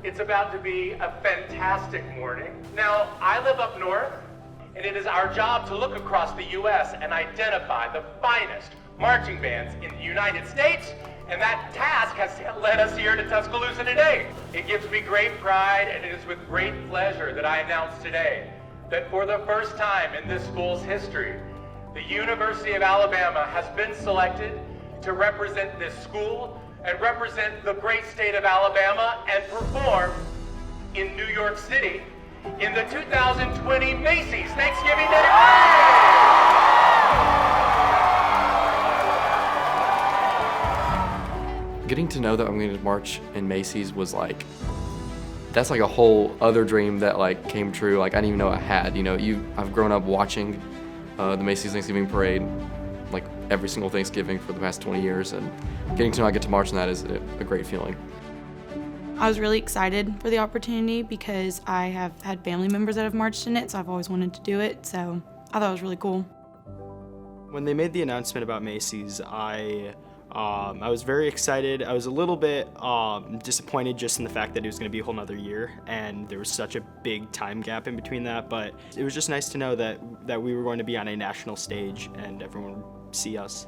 It's about to be a fantastic morning. Now, I live up north, and it is our job to look across the U.S. and identify the finest marching bands in the United States, and that task has led us here to Tuscaloosa today. It gives me great pride, and it is with great pleasure that I announce today that for the first time in this school's history, the University of Alabama has been selected to represent this school and represent the great state of Alabama and perform in New York City in the 2020 Macy's Thanksgiving Day Parade. Getting to know that I'm going to march in Macy's was like, that's like a whole other dream that like came true. Like I didn't even know I had. You know, I've grown up watching the Macy's Thanksgiving Parade like every single Thanksgiving for the past 20 years, and getting to know I get to march in that is a great feeling. I was really excited for the opportunity because I have had family members that have marched in it, so I've always wanted to do it, so I thought it was really cool. When they made the announcement about Macy's, I was very excited. I was a little bit disappointed just in the fact that it was going to be a whole nother year, and there was such a big time gap in between that, but it was just nice to know that we were going to be on a national stage and everyone would see us.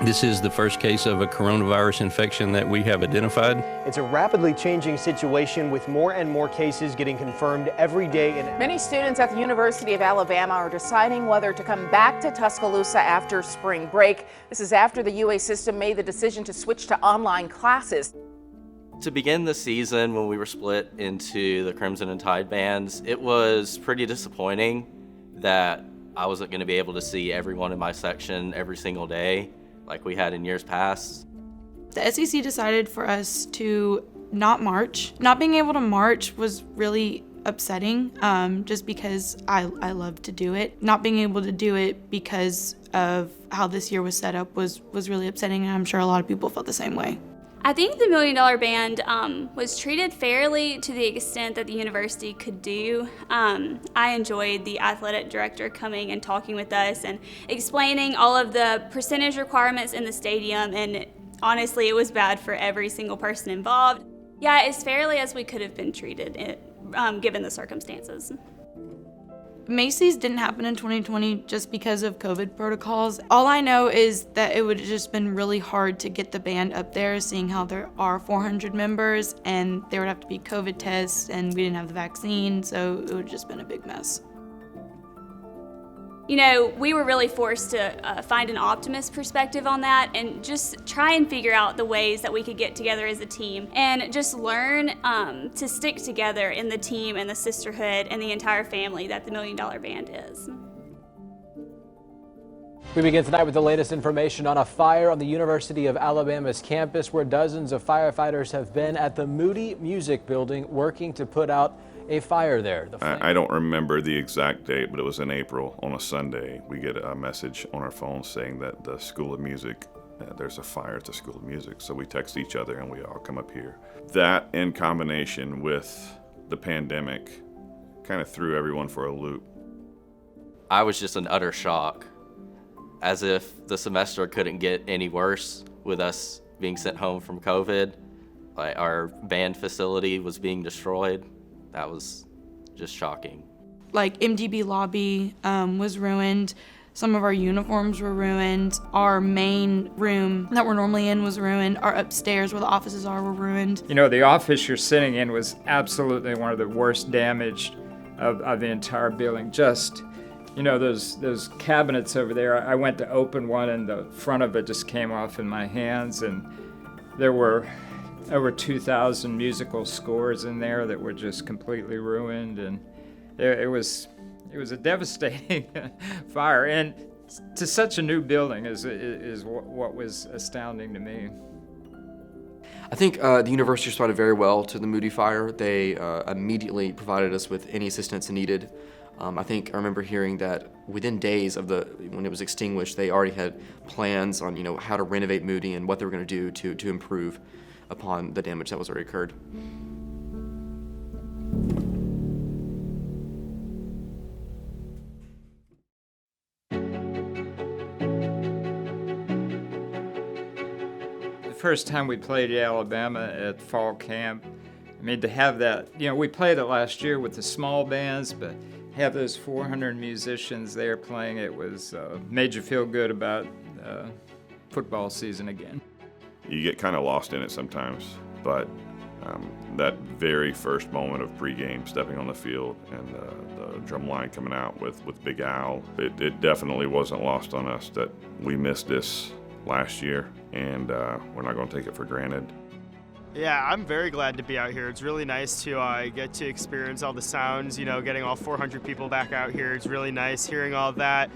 This is the first case of a coronavirus infection that we have identified. It's a rapidly changing situation with more and more cases getting confirmed every day. Many students at the University of Alabama are deciding whether to come back to Tuscaloosa after spring break. This is after the UA system made the decision to switch to online classes. To begin the season, when we were split into the Crimson and Tide bands, it was pretty disappointing that I wasn't going to be able to see everyone in my section every single day like we had in years past. The SEC decided for us to not march. Not being able to march was really upsetting, just because I love to do it. Not being able to do it because of how this year was set up was really upsetting, and I'm sure a lot of people felt the same way. I think the $1 Million Band was treated fairly to the extent that the university could do. I enjoyed the athletic director coming and talking with us and explaining all of the percentage requirements in the stadium, and honestly, it was bad for every single person involved. Yeah, as fairly as we could have been treated, given the circumstances. Macy's didn't happen in 2020 just because of COVID protocols. All I know is that it would have just been really hard to get the band up there, seeing how there are 400 members and there would have to be COVID tests, and we didn't have the vaccine, so it would have just been a big mess. You know, we were really forced to find an optimist perspective on that and just try and figure out the ways that we could get together as a team and just learn to stick together in the team and the sisterhood and the entire family that the $1 Million Band is. We begin tonight with the latest information on a fire on the University of Alabama's campus where dozens of firefighters have been at the MOODY Music Building working to put out a fire there. I don't remember the exact date, but it was in April on a Sunday. We get a message on our phone saying that the School of Music, there's a fire at the School of Music. So we text each other and we all come up here. That in combination with the pandemic kind of threw everyone for a loop. I was just in utter shock, as if the semester couldn't get any worse with us being sent home from COVID. Like our band facility was being destroyed. That was just shocking. Like MDB lobby was ruined. Some of our uniforms were ruined. Our main room that we're normally in was ruined. Our upstairs where the offices are were ruined. You know, the office you're sitting in was absolutely one of the worst damaged of the entire building. Just, you know, those cabinets over there, I went to open one and the front of it just came off in my hands, and there were over 2,000 musical scores in there that were just completely ruined, and it was a devastating fire, and to such a new building is what was astounding to me. I think the university responded very well to the MOODY fire. They immediately provided us with any assistance needed. I remember hearing that within days of when it was extinguished, they already had plans on how to renovate MOODY and what they were going to do to improve upon the damage that was already occurred. first time we played Alabama at fall camp. I mean, to have that, you know, we played it last year with the small bands, but have those 400 musicians there playing it was made you feel good about football season again. You get kind of lost in it sometimes, but that very first moment of pregame, stepping on the field, and the drum line coming out with Big Al, it definitely wasn't lost on us that we missed this last year, and we're not going to take it for granted. Yeah, I'm very glad to be out here. It's really nice to get to experience all the sounds, you know, getting all 400 people back out here. It's really nice hearing all that.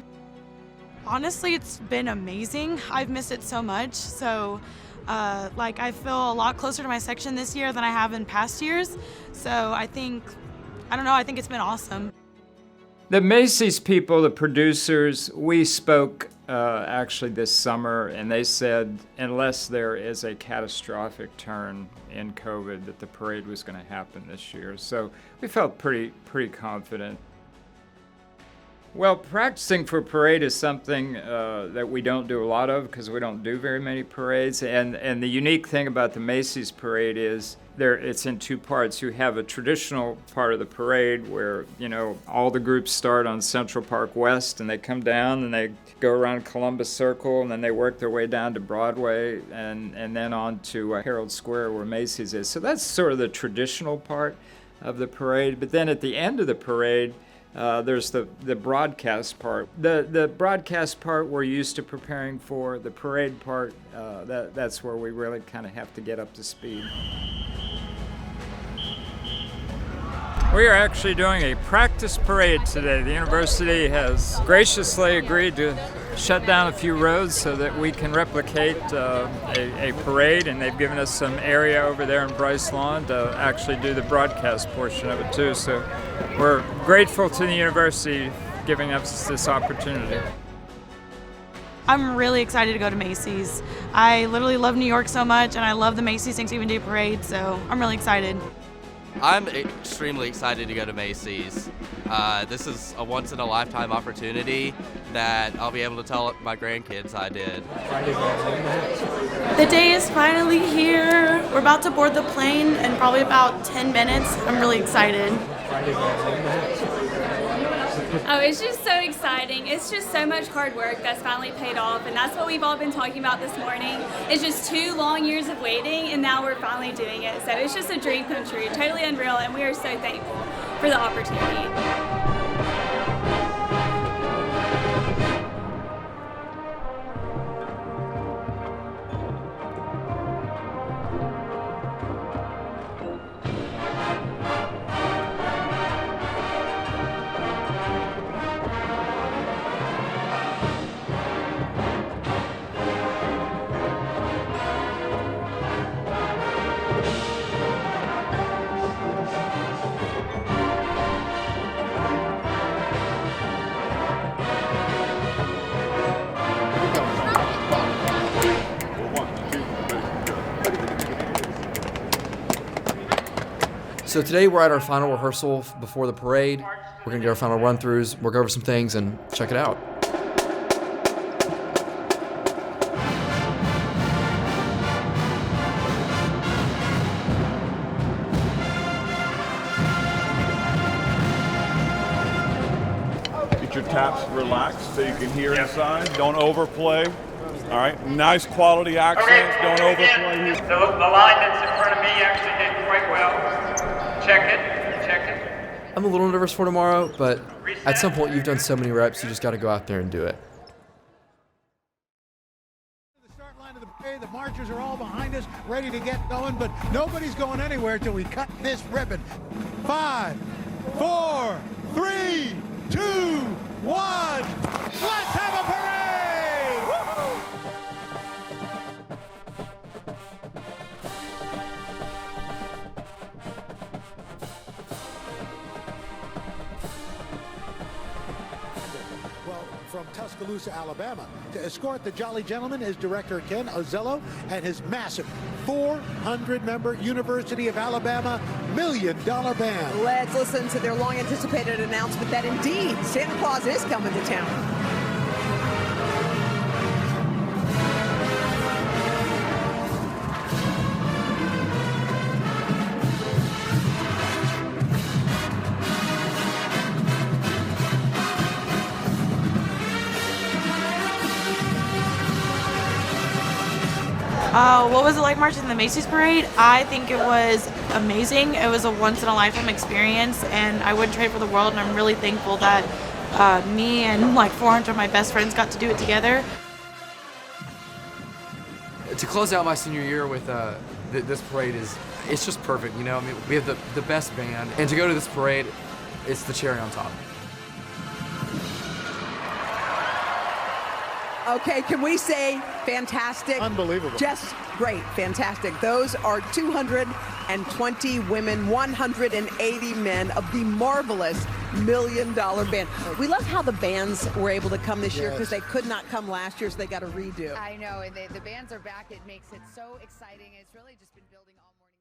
Honestly, it's been amazing. I've missed it so much. So, I feel a lot closer to my section this year than I have in past years. So I think it's been awesome. The Macy's people, the producers, we spoke actually this summer, and they said unless there is a catastrophic turn in COVID that the parade was going to happen this year. So we felt pretty confident. Well, practicing for parade is something that we don't do a lot of because we don't do very many parades. And the unique thing about the Macy's parade is it's in two parts. You have a traditional part of the parade where, you know, all the groups start on Central Park West and they come down and they go around Columbus Circle and then they work their way down to Broadway and then on to Herald Square where Macy's is. So that's sort of the traditional part of the parade. But then at the end of the parade, there's the broadcast part. The broadcast part we're used to preparing for. The parade part, that's where we really kind of have to get up to speed. We are actually doing a practice parade today. The university has graciously agreed to shut down a few roads so that we can replicate a parade, and they've given us some area over there in Bryce Lawn to actually do the broadcast portion of it too. So we're grateful to the university giving us this opportunity. I'm really excited to go to Macy's. I literally love New York so much, and I love the Macy's Thanksgiving Day Parade, so I'm really excited. I'm extremely excited to go to Macy's. This is a once-in-a-lifetime opportunity that I'll be able to tell my grandkids I did. The day is finally here. We're about to board the plane in probably about 10 minutes. I'm really excited. Oh, it's just so exciting. It's just so much hard work that's finally paid off, and that's what we've all been talking about this morning. It's just 2 long years of waiting, and now we're finally doing it. So it's just a dream come true, totally unreal, and we are so thankful for the opportunity. So today we're at our final rehearsal before the parade. We're gonna get our final run-throughs, work over some things, and check it out. Get your taps relaxed so you can hear inside. Don't overplay. All right, nice quality accents. Don't overplay. The line that's in front of me actually did quite well. Check it. I'm a little nervous for tomorrow, but at some point you've done so many reps, you just gotta go out there and do it. The start line of the parade, the marchers are all behind us, ready to get going, but nobody's going anywhere till we cut this ribbon. 5, 4, 3, 2, 1. Let's have a parade! Woo-hoo! From Tuscaloosa, Alabama. To escort the Jolly Gentleman is director Ken Ozello and his massive 400-member University of Alabama $1 million band. Let's listen to their long-anticipated announcement that indeed Santa Claus is coming to town. What was it like marching in the Macy's parade? I think it was amazing. It was a once-in-a-lifetime experience, and I wouldn't trade for the world, and I'm really thankful that me and like 400 of my best friends got to do it together. To close out my senior year with this parade it's just perfect, you know? I mean, we have the best band, and to go to this parade, it's the cherry on top. Okay, can we say fantastic? Unbelievable. Just great, fantastic. Those are 220 women, 180 men of the marvelous $1 Million Band. We love how the bands were able to come this year because they could not come last year, so they got a redo. I know, and the bands are back. It makes it so exciting. It's really just been building all morning.